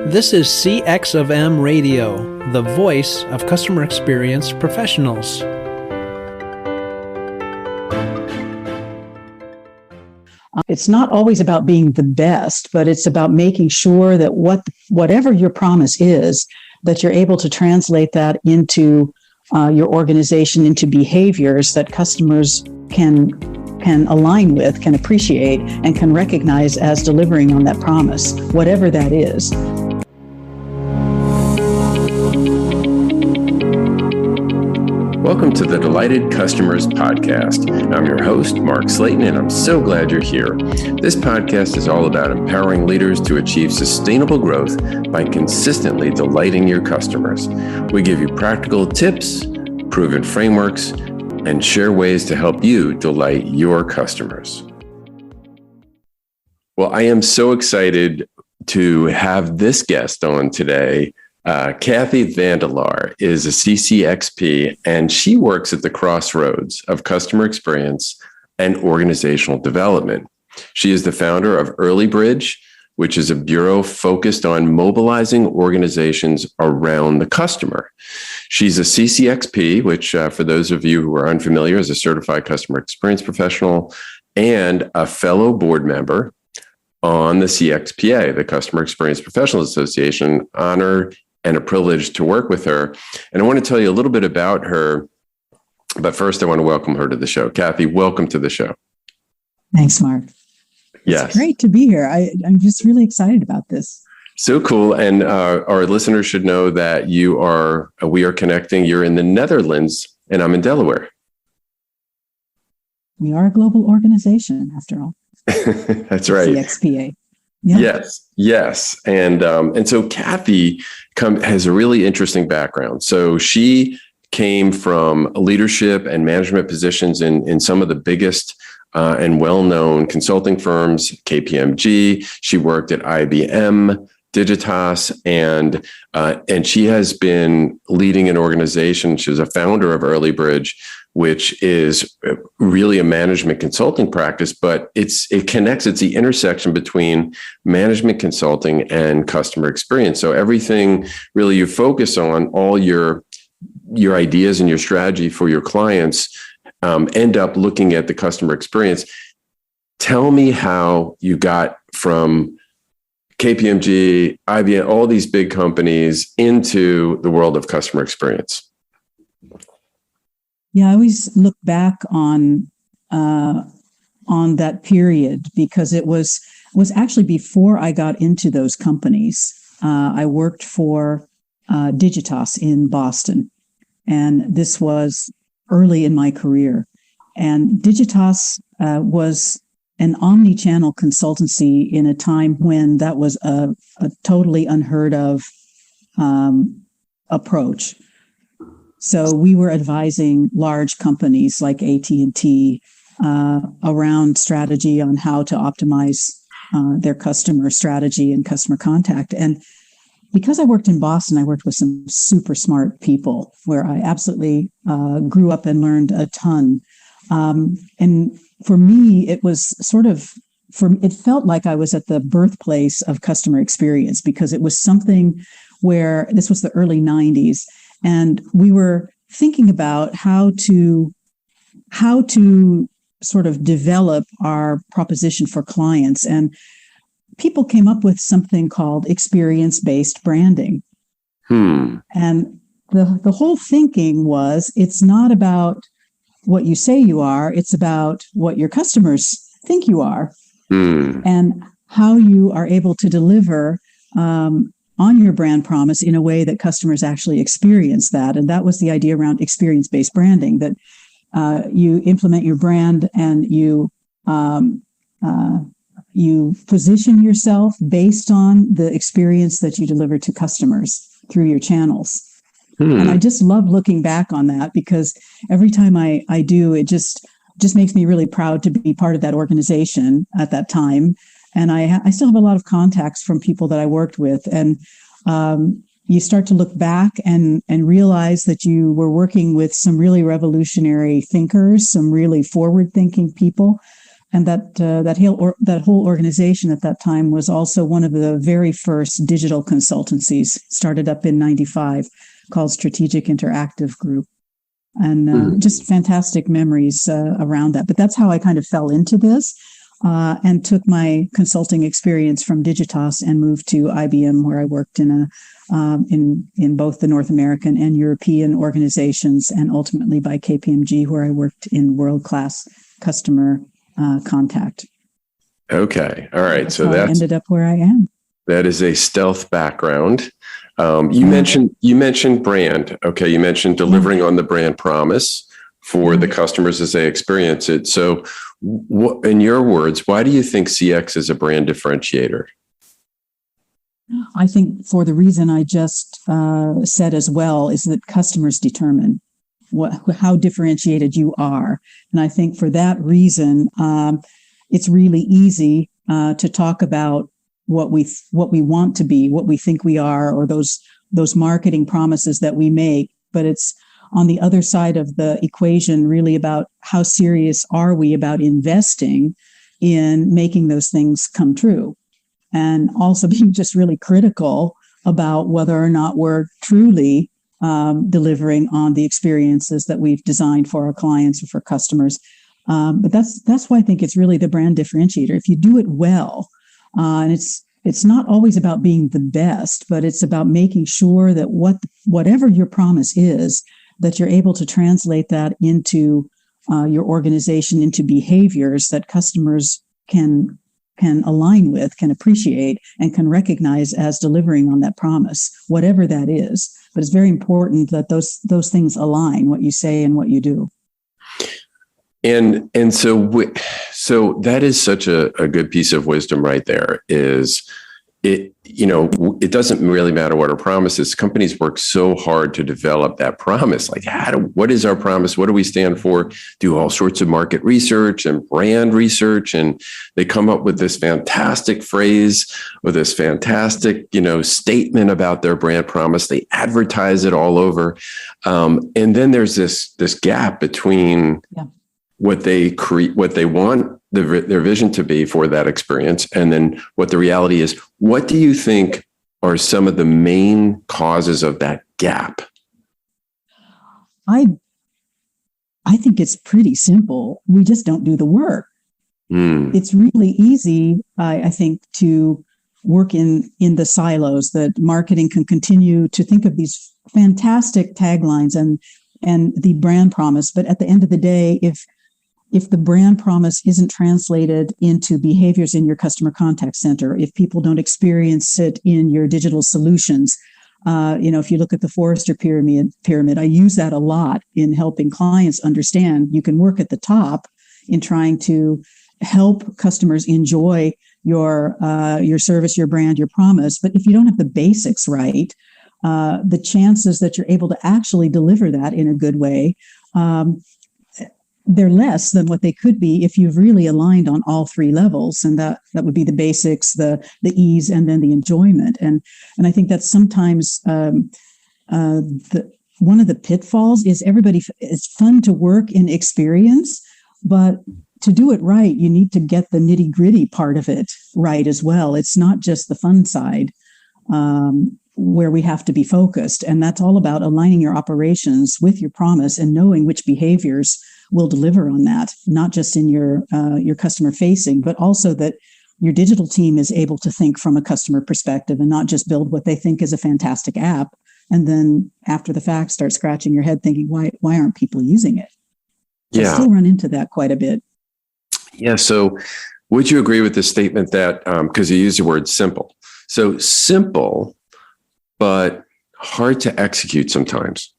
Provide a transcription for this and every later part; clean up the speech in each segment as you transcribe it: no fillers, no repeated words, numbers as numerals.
This is CXOM Radio, the voice of customer experience professionals. It's not always about being the best, but it's about making sure that whatever your promise is, that you're able to translate that into your organization, into behaviors that customers can align with, can appreciate, and can recognize as delivering on that promise, whatever that is. Welcome to the Delighted Customers Podcast. I'm your host, Mark Slayton, and I'm so glad you're here. This podcast is all about empowering leaders to achieve sustainable growth by consistently delighting your customers. We give you practical tips, proven frameworks, and share ways to help you delight your customers. Well, I am so excited to have this guest on today. Kathy Vandelaar is a CCXP, and she works at the crossroads of customer experience and organizational development. She is the founder of EarlyBridge, which is a bureau focused on mobilizing organizations around the customer. She's a CCXP, which for those of you who are unfamiliar, is a certified customer experience professional and a fellow board member on the CXPA, the Customer Experience Professionals Association. Honor and a privilege to work with her. And I want to tell you a little bit about her, but first I want to welcome her to the show. Kathy, welcome to the show. Thanks, Mark. Yes. It's great to be here. I'm just really excited about this. So cool. And our listeners should know that we are connecting. You're in the Netherlands and I'm in Delaware. We are a global organization, after all. That's right. CXPA. Yeah. Yes. And so Kathy has a really interesting background. So she came from leadership and management positions in some of the biggest and well-known consulting firms, KPMG. She worked at IBM, Digitas, and she has been leading an organization. She was a founder of EarlyBridge, which is really a management consulting practice, but it connects. It's the intersection between management consulting and customer experience. So everything really you focus on, all your ideas and your strategy for your clients end up looking at the customer experience. Tell me how you got from KPMG, IBM, all these big companies into the world of customer experience. Yeah, I always look back on that period because it was actually before I got into those companies. I worked for Digitas in Boston, and this was early in my career. And Digitas was an omni-channel consultancy in a time when that was a totally unheard of approach. So we were advising large companies like AT&T around strategy on how to optimize their customer strategy and customer contact. And because I worked in Boston, I worked with some super smart people where I absolutely grew up and learned a ton. And for me, it was it felt like I was at the birthplace of customer experience because it was something where this was the early 90s. And we were thinking about how to sort of develop our proposition for clients. And people came up with something called experience-based branding. And the whole thinking was, it's not about what you say you are, it's about what your customers think you are and how you are able to deliver on your brand promise in a way that customers actually experience that. And that was the idea around experience-based branding, that you implement your brand and you position yourself based on the experience that you deliver to customers through your channels. And I just love looking back on that because every time I do, it just makes me really proud to be part of that organization at that time. And I still have a lot of contacts from people that I worked with. And you start to look back and realize that you were working with some really revolutionary thinkers, some really forward-thinking people. that whole organization at that time was also one of the very first digital consultancies, started up in '95, called Strategic Interactive Group. And just fantastic memories around that. But that's how I kind of fell into this and took my consulting experience from Digitas and moved to IBM, where I worked in both the North American and European organizations, and ultimately by KPMG, where I worked in world-class customer contact. Okay. All right. So I ended up where I am. That is a stealth background. You mentioned brand. Okay. You mentioned delivering on the brand promise for the customers as they experience it. So in your words, why do you think CX is a brand differentiator? I think for the reason I just said as well, is that customers determine how differentiated you are. And I think for that reason, it's really easy to talk about what we want to be, what we think we are, or those marketing promises that we make. But it's on the other side of the equation really about how serious are we about investing in making those things come true, and also being just really critical about whether or not we're truly delivering on the experiences that we've designed for our clients or for customers. But that's why I think it's really the brand differentiator. If you do it well, and it's not always about being the best, but it's about making sure that whatever your promise is, that you're able to translate that into your organization, into behaviors that customers can align with, can appreciate, and can recognize as delivering on that promise, whatever that is. But it's very important that those things align, what you say and what you do. And so that is such a good piece of wisdom right there. Is it, it doesn't really matter what our promise is. Companies work so hard to develop that promise. Like, what is our promise? What do we stand for? Do all sorts of market research and brand research, and they come up with this fantastic phrase or this fantastic, statement about their brand promise. They advertise it all over, and then there's this gap between what they want their vision to be for that experience, and then what the reality is. What do you think are some of the main causes of that gap? I think it's pretty simple. We just don't do the work. It's really easy, I think, to work in the silos, that marketing can continue to think of these fantastic taglines and the brand promise. But at the end of the day, if the brand promise isn't translated into behaviors in your customer contact center, if people don't experience it in your digital solutions, if you look at the Forrester pyramid, I use that a lot in helping clients understand you can work at the top in trying to help customers enjoy your service, your brand, your promise. But if you don't have the basics right, the chances that you're able to actually deliver that in a good way, they're less than what they could be if you've really aligned on all three levels. And that would be the basics, the ease, and then the enjoyment. And I think that's sometimes one of the pitfalls is it's fun to work in experience, but to do it right, you need to get the nitty gritty part of it right as well. It's not just the fun side where we have to be focused. And that's all about aligning your operations with your promise and knowing which behaviors will deliver on that, not just in your customer facing, but also that your digital team is able to think from a customer perspective and not just build what they think is a fantastic app. And then after the fact, start scratching your head thinking, why aren't people using it? I still run into that quite a bit. Yeah. So would you agree with the statement that, because you use the word simple, so simple, but hard to execute sometimes?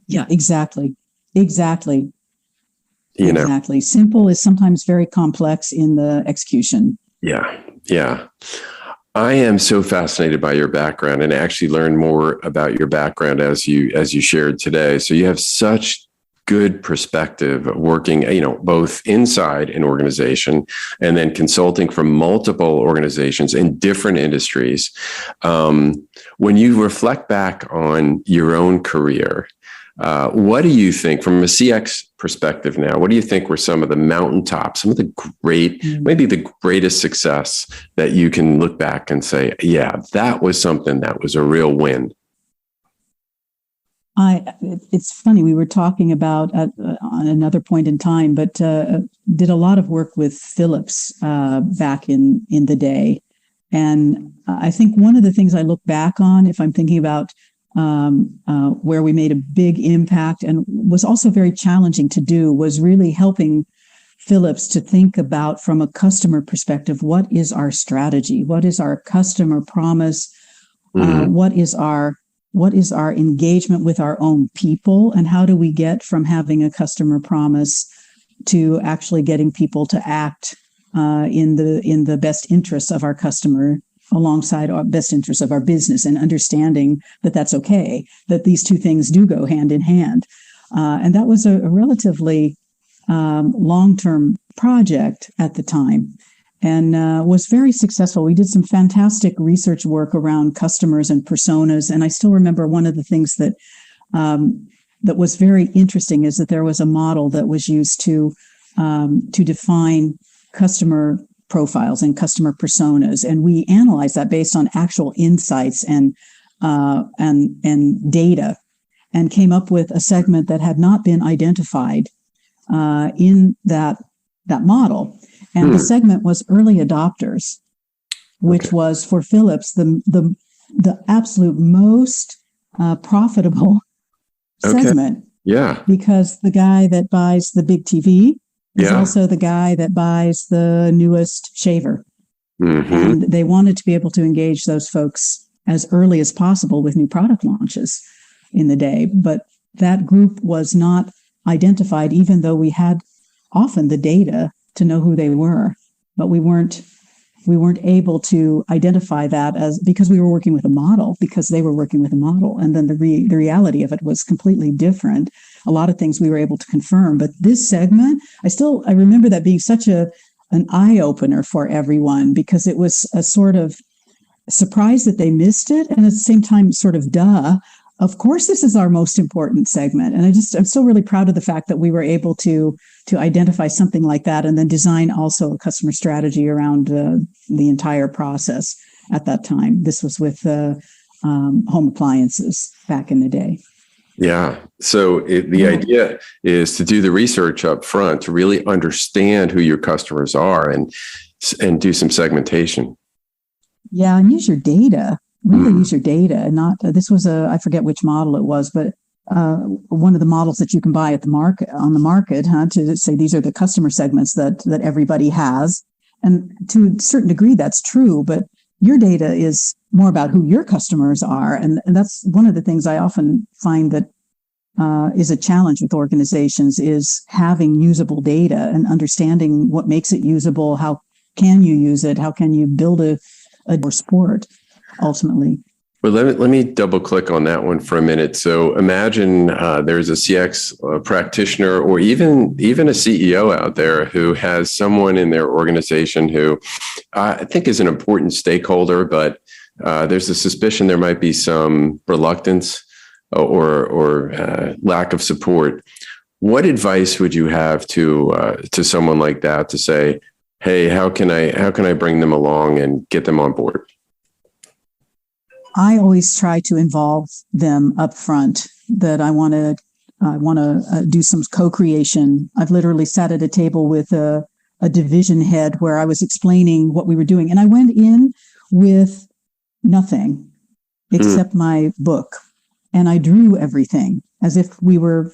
Yeah, exactly. Exactly. Simple is sometimes very complex in the execution. Yeah. Yeah. I am so fascinated by your background, and actually learned more about your background as you shared today. So you have such good perspective working, both inside an organization and then consulting from multiple organizations in different industries. When you reflect back on your own career, What do you think from a CX perspective now? What do you think were some of the mountaintops, some of the maybe the greatest success that you can look back and say, yeah, that was something that was a real win? It's funny, we were talking about on another point in time, but did a lot of work with Philips back in the day. And I think one of the things I look back on, if I'm thinking about where we made a big impact and was also very challenging to do, was really helping Philips to think about, from a customer perspective, what is our strategy? What is our customer promise? What is our engagement with our own people? And how do we get from having a customer promise to actually getting people to act in the best interests of our customer, alongside our best interests of our business, and understanding that that's okay, that these two things do go hand in hand. And that was a relatively long-term project at the time, and was very successful. We did some fantastic research work around customers and personas. And I still remember one of the things that that was very interesting is that there was a model that was used to define customer profiles and customer personas, and we analyzed that based on actual insights and data, and came up with a segment that had not been identified in that model. And the segment was early adopters, which was for Philips the absolute most profitable segment. Yeah, because the guy that buys the big TV is also the guy that buys the newest shaver. And they wanted to be able to engage those folks as early as possible with new product launches in the day. But that group was not identified, even though we had often the data to know who they were. But we weren't able to identify that because we were working with a model, because they were working with a model. And then the reality of it was completely different. A lot of things we were able to confirm, but this segment, I remember that being such an eye opener for everyone, because it was a sort of surprise that they missed it. And at the same time, sort of, of course, this is our most important segment. And I'm still really proud of the fact that we were able to identify something like that, and then design also a customer strategy around the entire process at that time. This was with home appliances back in the day. Yeah. So the idea is to do the research up front, to really understand who your customers are, and do some segmentation. Yeah, and use your data. Really use your data. And not this was I forget which model it was, but one of the models that you can buy on the market, to say these are the customer segments that everybody has. And to a certain degree, that's true, but your data is more about who your customers are. And that's one of the things I often find that is a challenge with organizations, is having usable data and understanding what makes it usable. How can you use it? How can you build a sport ultimately? Well, let me double click on that one for a minute. So imagine there's a CX practitioner, or even a CEO out there who has someone in their organization who I think is an important stakeholder, but there's a suspicion there might be some reluctance or lack of support. What advice would you have to someone like that, to say, hey, how can I bring them along and get them on board? I always try to involve them up front, that I want to do some co-creation. I've literally sat at a table with a division head where I was explaining what we were doing. And I went in with nothing except my book. And I drew everything as if we were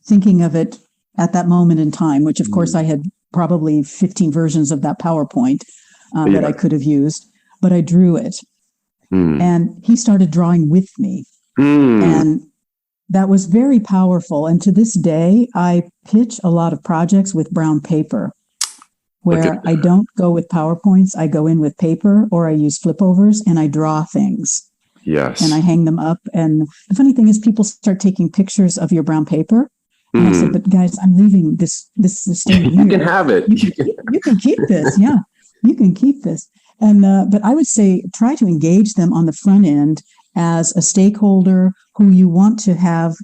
thinking of it at that moment in time, which of course I had probably 15 versions of that PowerPoint that I could have used, but I drew it. And he started drawing with me. And that was very powerful. And to this day, I pitch a lot of projects with brown paper, where I don't go with PowerPoints. I go in with paper, or I use flip overs, and I draw things. Yes. And I hang them up. And the funny thing is, people start taking pictures of your brown paper. And I said, but guys, I'm leaving this thing here. You can have it. You can keep this. Yeah, you can keep this. And but I would say try to engage them on the front end as a stakeholder who you want to have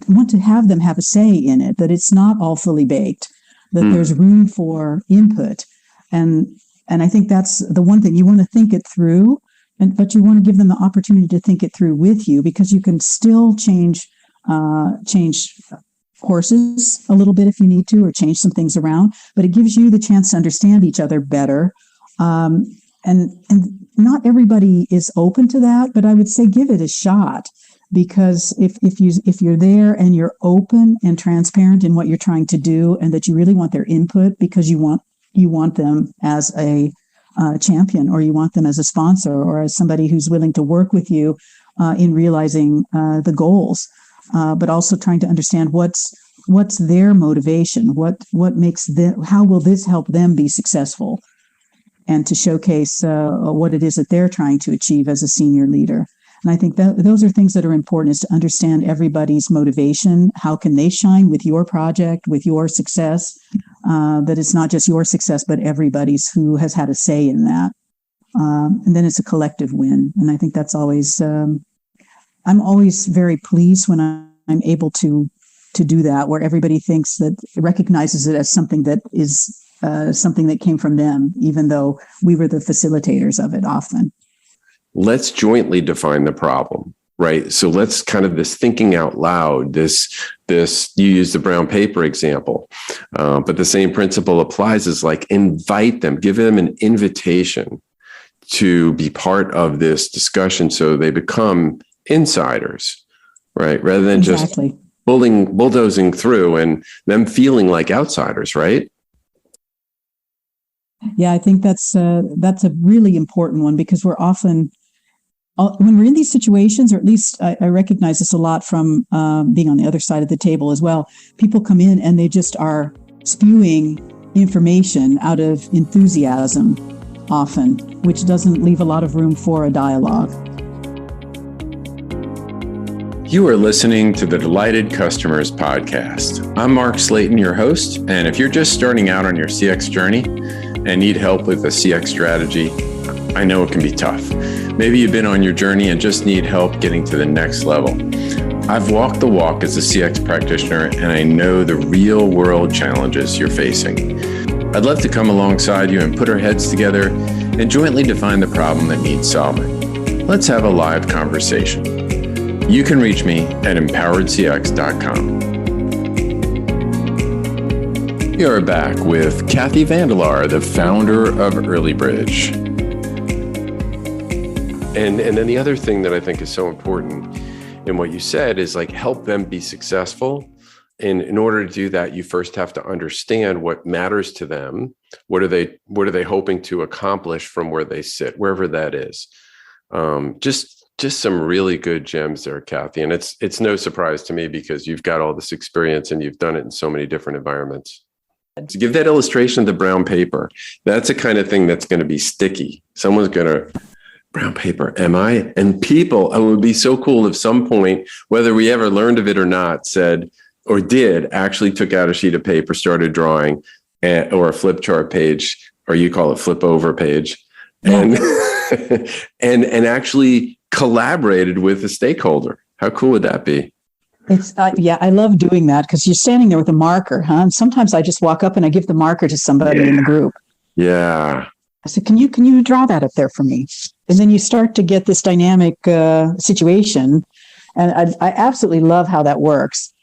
want to have them have a say in it, that it's not all fully baked, that there's room for input. And I think that's the one thing. You want to think it through, but you want to give them the opportunity to think it through with you, because you can still change courses a little bit if you need to, or change some things around, but it gives you the chance to understand each other better. And not everybody is open to that, but I would say give it a shot, because if you're there and you're open and transparent in what you're trying to do, and that you really want their input because you want them as a champion, or you want them as a sponsor, or as somebody who's willing to work with you in realizing the goals, but also trying to understand what's their motivation, what makes them, how will this help them be successful, and to showcase what it is that they're trying to achieve as a senior leader. And I think that those are things that are important, is to understand everybody's motivation. How can they shine with your project, with your success? That it's not just your success, but everybody's who has had a say in that. And then it's a collective win. And I think that's always, I'm always very pleased when I'm able to do that, where everybody recognizes it as something that is something that came from them, even though we were the facilitators of it often. Let's jointly define the problem, right? So let's kind of this thinking out loud, this, you use the brown paper example, but the same principle applies, is like invite them, give them an invitation to be part of this discussion, so they become insiders, right? Rather than Exactly. just bulldozing through and them feeling like outsiders, right? Yeah, I think that's a really important one, because we're often, when we're in these situations, or at least I recognize this a lot from being on the other side of the table as well, people come in and they just are spewing information out of enthusiasm often, which doesn't leave a lot of room for a dialogue. You are listening to the Delighted Customers podcast. I'm Mark Slayton, your host, and if you're just starting out on your CX journey and need help with a CX strategy, I know it can be tough. Maybe you've been on your journey and just need help getting to the next level. I've walked the walk as a CX practitioner, and I know the real world challenges you're facing. I'd love to come alongside you and put our heads together and jointly define the problem that needs solving. Let's have a live conversation. You can reach me at empoweredcx.com. We are back with Kathy Vandelar, the founder of EarlyBridge. And then the other thing that I think is so important in what you said is like help them be successful. And in order to do that, you first have to understand what matters to them. What are they hoping to accomplish from where they sit, wherever that is. Just some really good gems there, Kathy. And it's no surprise to me, because you've got all this experience and you've done it in so many different environments. To give that illustration of the brown paper, that's the kind of thing that's going to be sticky. Someone's going to, brown paper, am I? And people, it would be so cool if some point, whether we ever learned of it or not, said, or did, actually took out a sheet of paper, started drawing, or a flip chart page, or you call it flip over page, and and actually collaborated with a stakeholder. How cool would that be? It's I love doing that, because you're standing there with a marker, huh? And sometimes I just walk up and I give the marker to somebody in the group. Yeah. I said, can you draw that up there for me? And then you start to get this dynamic situation, and I absolutely love how that works.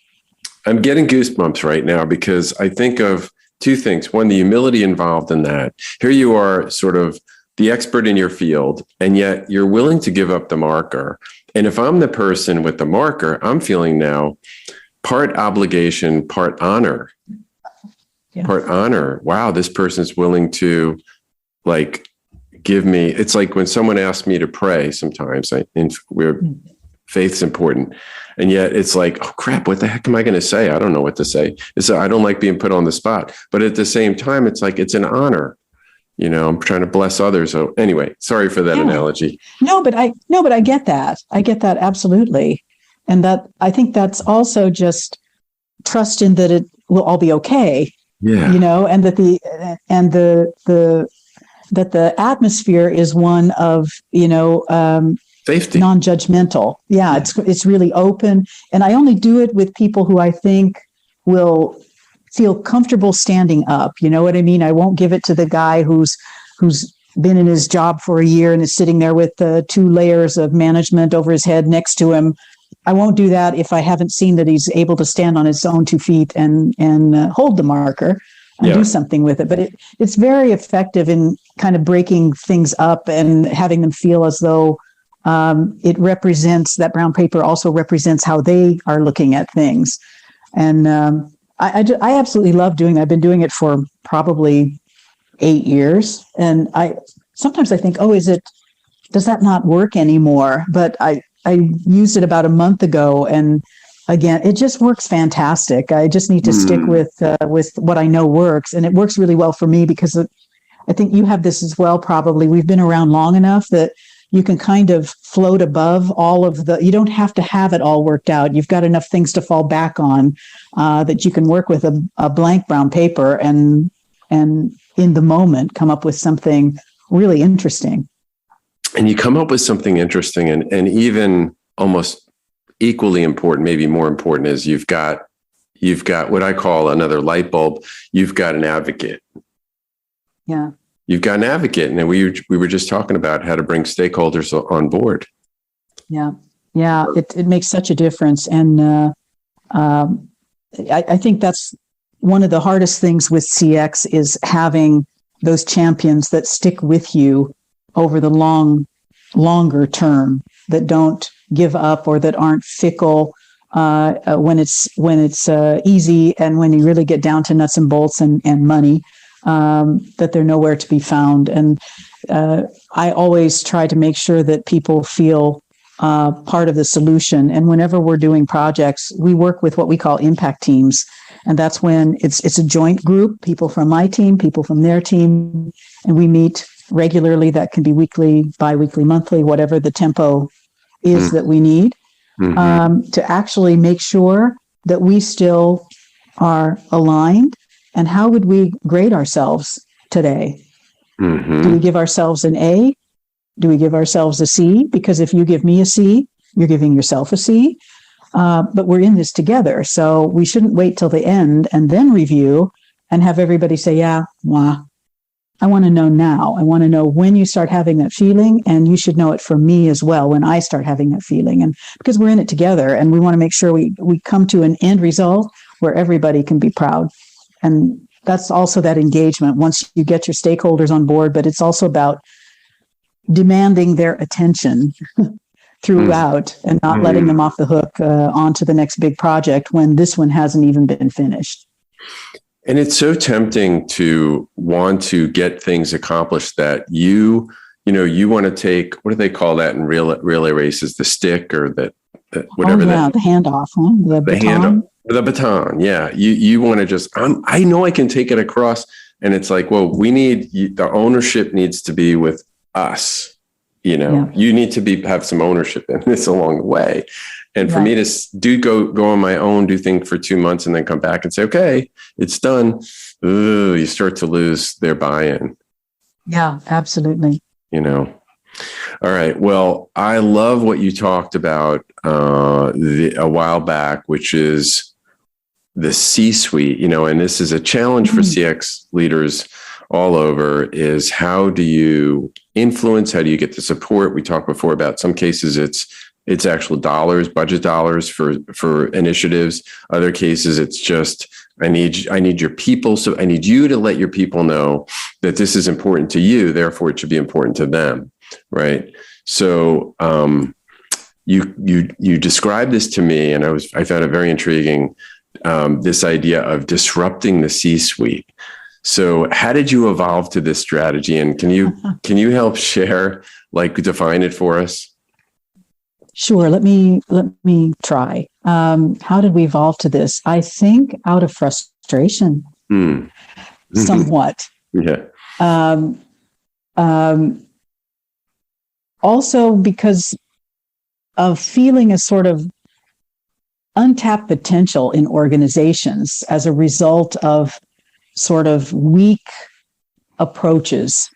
I'm getting goosebumps right now, because I think of two things. One, the humility involved in that. Here you are, sort of the expert in your field, and yet you're willing to give up the marker. And if I'm the person with the marker, I'm feeling now part obligation, part honor. Yeah. Part honor. Wow, this person's willing to give me. It's like when someone asks me to pray sometimes, faith's important. And yet it's like, oh crap, what the heck am I going to say? I don't know what to say. I don't like being put on the spot. But at the same time, it's like, it's an honor. I'm trying to bless others. So anyway, sorry for that analogy. No, but I get that. I get that absolutely. And that, I think that's also just trust in that it will all be okay. Yeah. And that the atmosphere is one of, Safety. non-judgmental. Yeah, it's really open. And I only do it with people who I think will feel comfortable standing up. You know what I mean? I won't give it to the guy who's been in his job for a year and is sitting there with 2 layers of management over his head next to him. I won't do that if I haven't seen that he's able to stand on his own 2 feet and hold the marker and do something with it. But it's very effective in kind of breaking things up and having them feel as though it represents, that brown paper also represents how they are looking at things. And I absolutely love doing it. I've been doing it for probably 8 years. And sometimes I think, does that not work anymore? But I used it about a month ago, and again, it just works fantastic. I just need to stick with what I know works, and it works really well for me because I think you have this as well. Probably we've been around long enough that you can kind of float above all of you don't have to have it all worked out. You've got enough things to fall back on that you can work with a blank brown paper and in the moment come up with something really interesting. And you come up with something interesting, and even almost equally important, maybe more important, is you've got what I call another light bulb. You've got an advocate. Yeah. You've got an advocate, and we were just talking about how to bring stakeholders on board. Yeah. It makes such a difference, and I think that's one of the hardest things with CX is having those champions that stick with you over the longer term, that don't give up or that aren't fickle when it's easy, and when you really get down to nuts and bolts and money. That they're nowhere to be found. And I always try to make sure that people feel part of the solution. And whenever we're doing projects, we work with what we call impact teams. And that's when it's a joint group, people from my team, people from their team, and we meet regularly. That can be weekly, bi-weekly, monthly, whatever the tempo is that we need, to actually make sure that we still are aligned. And how would we grade ourselves today? Do we give ourselves an A? Do we give ourselves a C? Because if you give me a C, you're giving yourself a C. But we're in this together. So we shouldn't wait till the end and then review and have everybody say, I want to know now. I want to know when you start having that feeling, and you should know it from me as well when I start having that feeling. And because we're in it together, and we want to make sure we come to an end result where everybody can be proud. And that's also that engagement once you get your stakeholders on board, but it's also about demanding their attention throughout and not letting them off the hook onto the next big project when this one hasn't even been finished. And it's so tempting to want to get things accomplished that you want to take, what do they call that in relay races? The stick or the whatever. The handoff, the baton. The baton, yeah. You want to just, I know I can take it across, and it's like, well, the ownership needs to be with us. You need to have some ownership in this along the way. And for me to go on my own, do things for 2 months, and then come back and say, okay, it's done. Ooh, you start to lose their buy-in. Yeah, absolutely. All right. Well, I love what you talked about a while back, which is the C-suite, and this is a challenge for CX leaders all over, is how do you influence? How do you get the support? We talked before about some cases it's actual dollars, budget dollars for initiatives. Other cases it's just, I need your people. So I need you to let your people know that this is important to you. Therefore it should be important to them. Right. So you described this to me, and I found it very intriguing. This idea of disrupting the C-suite. So how did you evolve to this strategy? And can you help share, define it for us? Sure. Let me try. How did we evolve to this? I think out of frustration, somewhat. Yeah. Also because of feeling a sort of untapped potential in organizations as a result of sort of weak approaches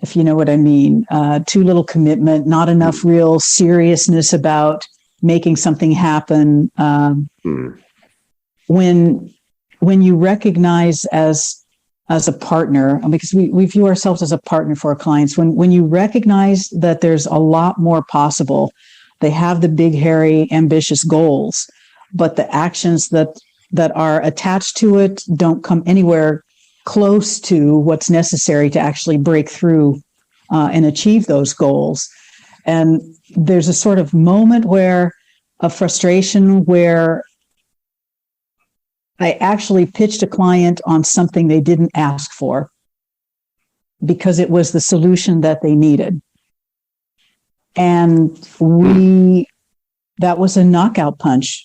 if you know what I mean. Too little commitment, not enough real seriousness about making something happen. When you recognize as a partner, because we view ourselves as a partner for our clients, when you recognize that there's a lot more possible, they have the big, hairy, ambitious goals, but the actions that are attached to it don't come anywhere close to what's necessary to actually break through and achieve those goals. And there's a sort of moment of frustration where I actually pitched a client on something they didn't ask for because it was the solution that they needed. And that was a knockout punch.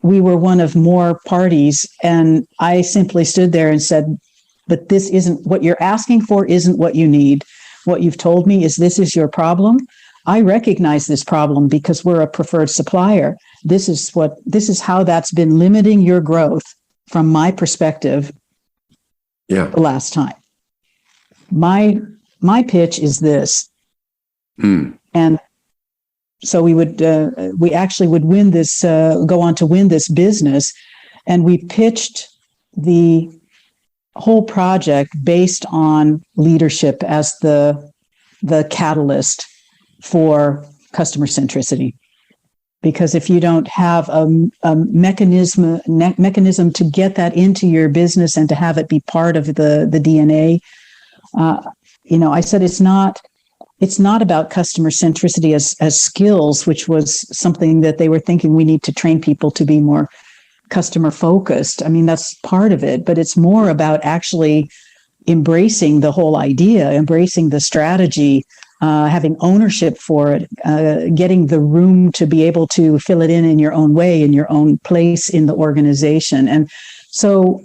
We were one of more parties, and I simply stood there and said, but this isn't what you're asking for, isn't what you need. What you've told me is this is your problem. I recognize this problem because we're a preferred supplier. This is how that's been limiting your growth from my perspective. Yeah. The last time. My pitch is this. And so we actually would win this, go on to win this business. And we pitched the whole project based on leadership as the catalyst for customer centricity. Because if you don't have a mechanism to get that into your business and to have it be part of the DNA, I said it's not about customer centricity as skills, which was something that they were thinking we need to train people to be more customer focused. I mean, that's part of it, but it's more about actually embracing the whole idea, embracing the strategy, having ownership for it, getting the room to be able to fill it in your own way, in your own place in the organization. And so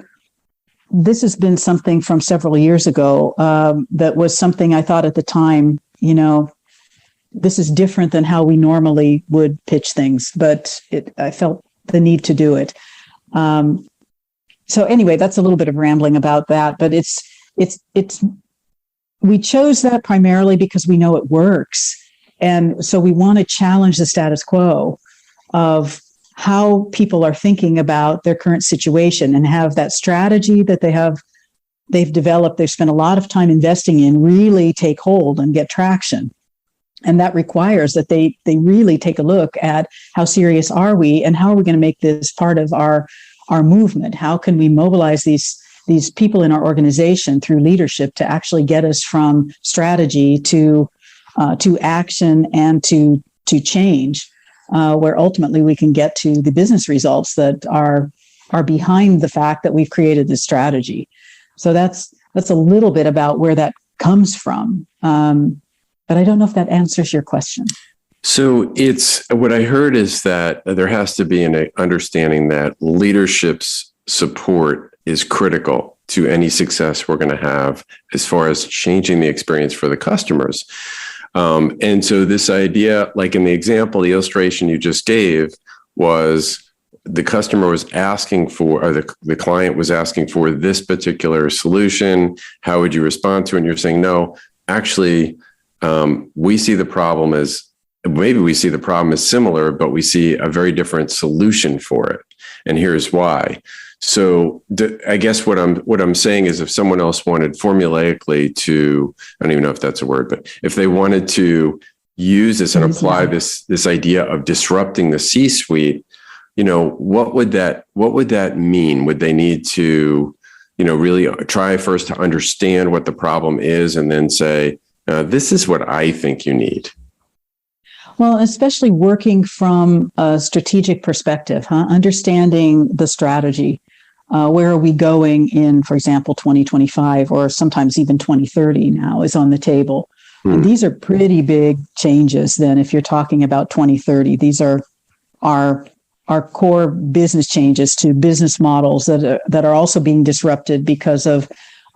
this has been something from several years ago that was something I thought at the time, this is different than how we normally would pitch things, but I felt the need to do it. So anyway, that's a little bit of rambling about that, but we chose that primarily because we know it works. And so we want to challenge the status quo of how people are thinking about their current situation and have that strategy that they've developed, they've spent a lot of time investing in, really take hold and get traction. And that requires that they really take a look at how serious are we and how are we going to make this part of our movement? How can we mobilize these people in our organization through leadership to actually get us from strategy to action and to change, where ultimately we can get to the business results that are behind the fact that we've created this strategy. So that's a little bit about where that comes from. But I don't know if that answers your question. So what I heard is that there has to be an understanding that leadership's support is critical to any success we're going to have as far as changing the experience for the customers. And so this idea, like in the example, the illustration you just gave, was the customer was asking for, or the client was asking for this particular solution. How would you respond to it? And you're saying, no, actually, we see the problem as, maybe we see the problem as similar, but we see a very different solution for it. And here's why. So I guess what I'm saying is, if someone else wanted formulaically to, I don't even know if that's a word, but if they wanted to use this and apply this idea of disrupting the C-suite, what would that mean? Would they need to, really try first to understand what the problem is and then say, this is what I think you need? Well, especially working from a strategic perspective, understanding the strategy. Where are we going in, for example, 2025 or sometimes even 2030 now is on the table. And these are pretty big changes then if you're talking about 2030. These are our core business changes to business models that are also being disrupted because of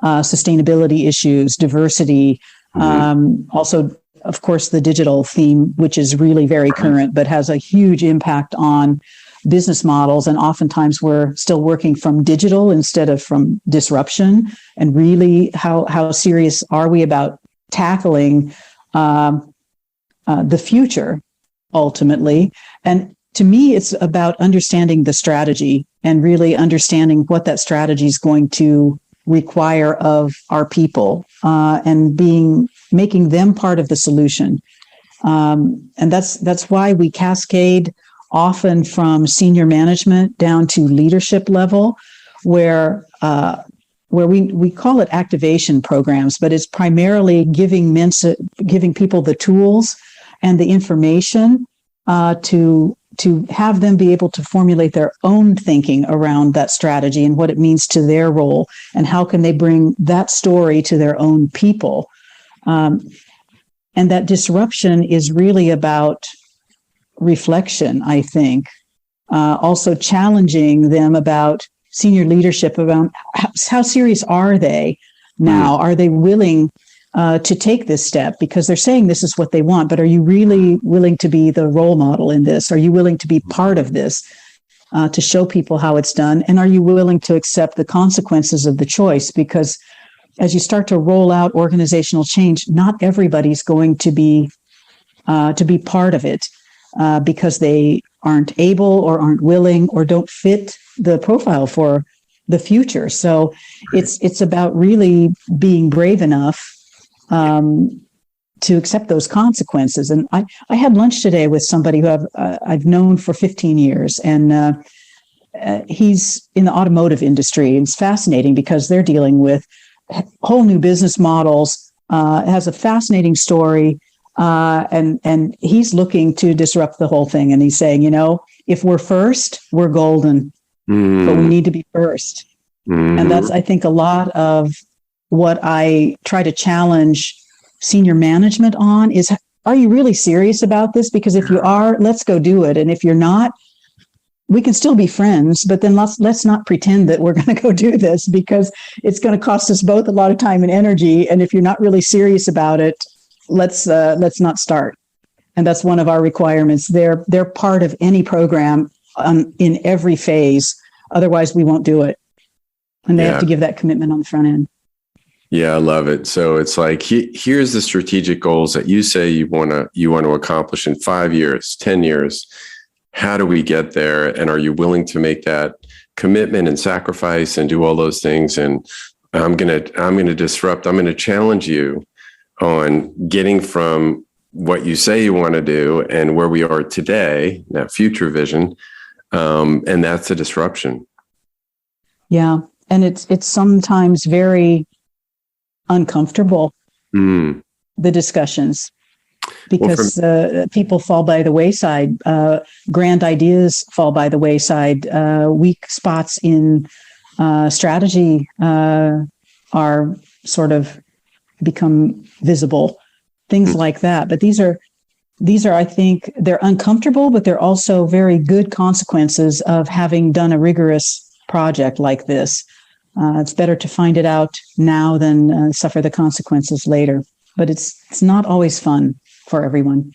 sustainability issues, diversity, also, of course, the digital theme, which is really very current, but has a huge impact on business models. And oftentimes we're still working from digital instead of from disruption. And really, how serious are we about tackling the future ultimately. And to me, it's about understanding the strategy and really understanding what that strategy is going to require of our people, and making them part of the solution. And that's why we cascade often from senior management down to leadership level, where we call it activation programs, but it's primarily giving people the tools and the information to have them be able to formulate their own thinking around that strategy and what it means to their role, and how can they bring that story to their own people. And that disruption is really about reflection, I think. Also challenging them about senior leadership, around how serious are they now? Are they willing to take this step? Because they're saying this is what they want, but are you really willing to be the role model in this? Are you willing to be part of this, to show people how it's done? And are you willing to accept the consequences of the choice? Because as you start to roll out organizational change, not everybody's going to be part of it, because they aren't able or aren't willing or don't fit the profile for the future. So it's about really being brave enough to accept those consequences. And I had lunch today with somebody who I've known for 15 years, and he's in the automotive industry. It's fascinating because they're dealing with whole new business models. Has a fascinating story, and he's looking to disrupt the whole thing. And he's saying, if we're first, we're golden, but we need to be first. And that's, I think, a lot of what I try to challenge senior management on is, are you really serious about this? Because if you are, let's go do it. And if you're not, we can still be friends, but then let's not pretend that we're going to go do this, because it's going to cost us both a lot of time and energy. And if you're not really serious about it, let's not start. And that's one of our requirements. They're part of any program in every phase. Otherwise, we won't do it. And they have to give that commitment on the front end. Yeah, I love it. So it's like, here's the strategic goals that you say you want to accomplish in 5 years, 10 years. How do we get there? And are you willing to make that commitment and sacrifice and do all those things? And I'm going to disrupt. I'm going to challenge you on getting from what you say you want to do and where we are today, that future vision. And that's a disruption. Yeah. And it's sometimes very uncomfortable, the discussions, because people fall by the wayside. Grand ideas fall by the wayside. Weak spots in strategy are sort of become visible, things like that. But these are, I think, they're uncomfortable, but they're also very good consequences of having done a rigorous project like this. It's better to find it out now than suffer the consequences later. But it's not always fun for everyone.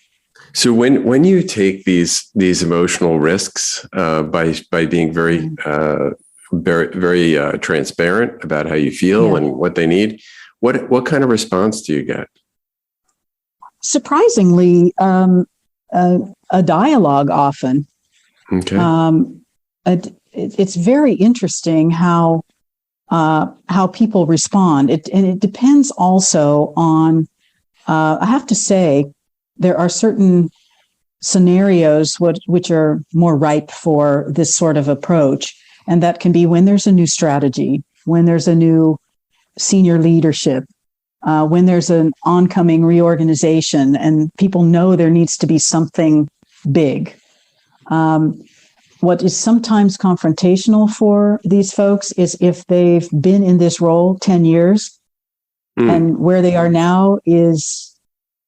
So when you take these emotional risks by being very very transparent about how you feel and what they need, what kind of response do you get? Surprisingly, a dialogue often. Okay. It's very interesting how people respond. And it depends also on, I have to say, there are certain scenarios which are more ripe for this sort of approach. And that can be when there's a new strategy, when there's a new senior leadership, when there's an oncoming reorganization and people know there needs to be something big. What is sometimes confrontational for these folks is if they've been in this role 10 years and where they are now is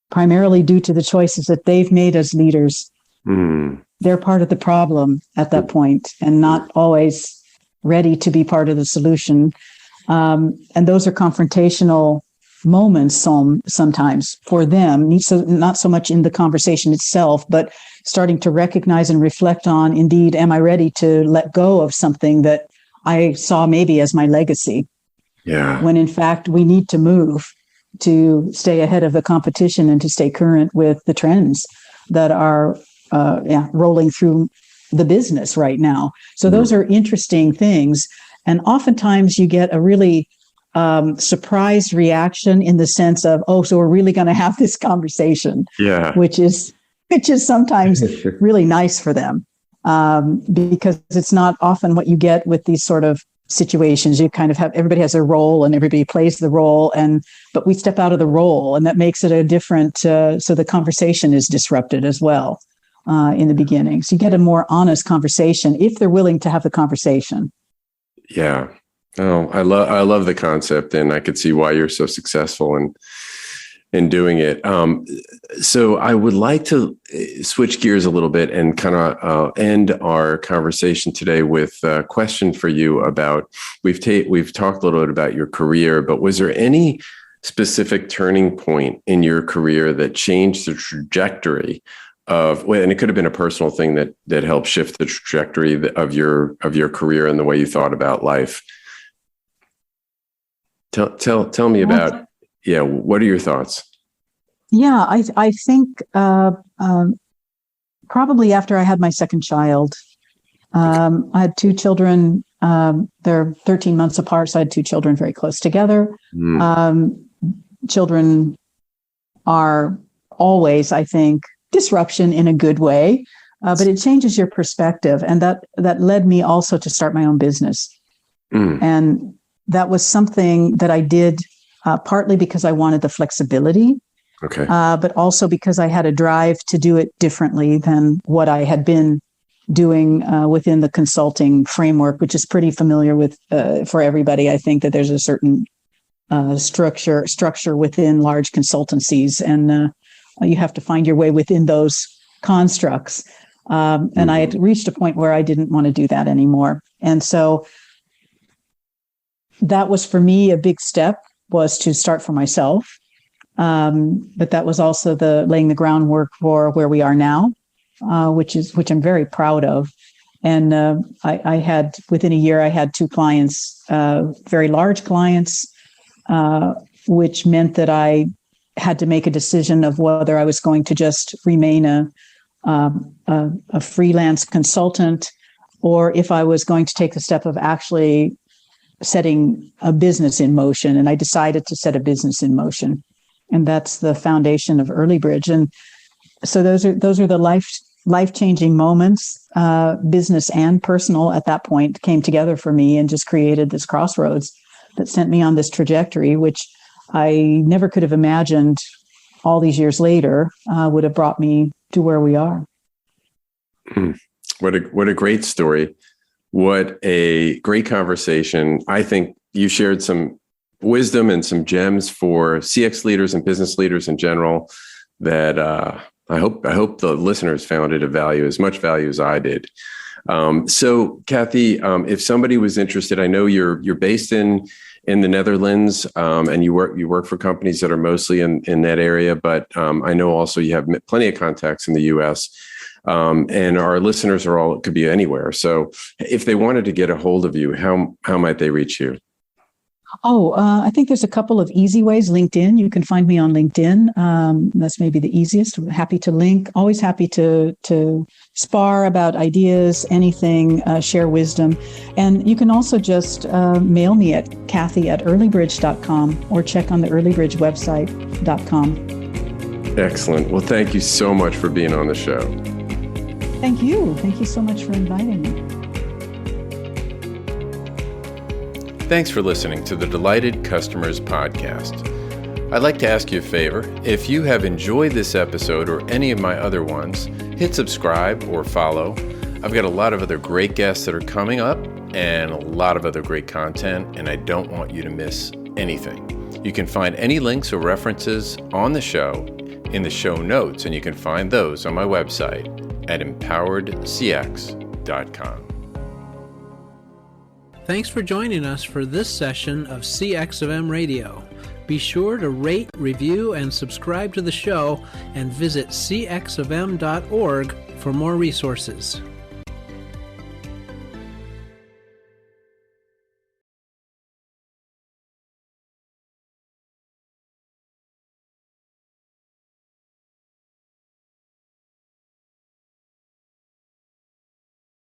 primarily due to the choices that they've made as leaders. They're part of the problem at that point and not always ready to be part of the solution. And those are confrontational moments sometimes for them, so not so much in the conversation itself, but starting to recognize and reflect on, indeed, am I ready to let go of something that I saw maybe as my legacy? Yeah. When in fact, we need to move to stay ahead of the competition and to stay current with the trends that are rolling through the business right now. So those are interesting things. And oftentimes you get a really surprised reaction in the sense of, oh, so we're really going to have this conversation, which is sometimes really nice for them, because it's not often what you get with these sort of situations. You kind of have, everybody has a role and everybody plays the role, but we step out of the role, and that makes it a different, so the conversation is disrupted as well in the beginning. So you get a more honest conversation if they're willing to have the conversation. Yeah. Oh, I love the concept, and I could see why you're so successful in doing it. So I would like to switch gears a little bit and kind of end our conversation today with a question for you about, we've talked a little bit about your career, but was there any specific turning point in your career that changed the trajectory and it could have been a personal thing that helped shift the trajectory of your career and the way you thought about life? Tell me about, what are your thoughts? Yeah, I think probably after I had my second child. I had two children. They're 13 months apart, so I had two children very close together. Children are always, I think, disruption in a good way, but it changes your perspective. And that led me also to start my own business. And that was something that I did partly because I wanted the flexibility, but also because I had a drive to do it differently than what I had been doing within the consulting framework, which is pretty familiar with for everybody. I think that there's a certain structure within large consultancies, and you have to find your way within those constructs. And I had reached a point where I didn't want to do that anymore. And so that was, for me, a big step, was to start for myself. But that was also laying the groundwork for where we are now, which I'm very proud of. And I had, within a year, I had two clients, very large clients, which meant that I had to make a decision of whether I was going to just remain a freelance consultant, or if I was going to take the step of actually setting a business in motion. And I decided to set a business in motion. And that's the foundation of EarlyBridge. And so those are the life-changing moments, business and personal, at that point, came together for me and just created this crossroads that sent me on this trajectory, which I never could have imagined all these years later would have brought me to where we are. What a great story. What a great conversation. I think you shared some wisdom and some gems for CX leaders and business leaders in general that I hope the listeners found it of value, as much value as I did. So Kathy, if somebody was interested, I know you're based in the Netherlands, and you work for companies that are mostly in that area, but I know also you have plenty of contacts in the US, and our listeners could be anywhere. So if they wanted to get a hold of you, how might they reach you? I think there's a couple of easy ways. LinkedIn, you can find me on LinkedIn. That's maybe the easiest. I'm happy to link. Always happy to spar about ideas, anything, share wisdom. And you can also just mail me at Kathy@earlybridge.com, or check on the EarlyBridge website.com. Excellent. Well, thank you so much for being on the show. Thank you. Thank you so much for inviting me. Thanks for listening to the Delighted Customers podcast. I'd like to ask you a favor. If you have enjoyed this episode or any of my other ones, hit subscribe or follow. I've got a lot of other great guests that are coming up and a lot of other great content, and I don't want you to miss anything. You can find any links or references on the show in the show notes, and you can find those on my website at empoweredcx.com. Thanks for joining us for this session of CXFM Radio. Be sure to rate, review, and subscribe to the show, and visit cxfm.org for more resources.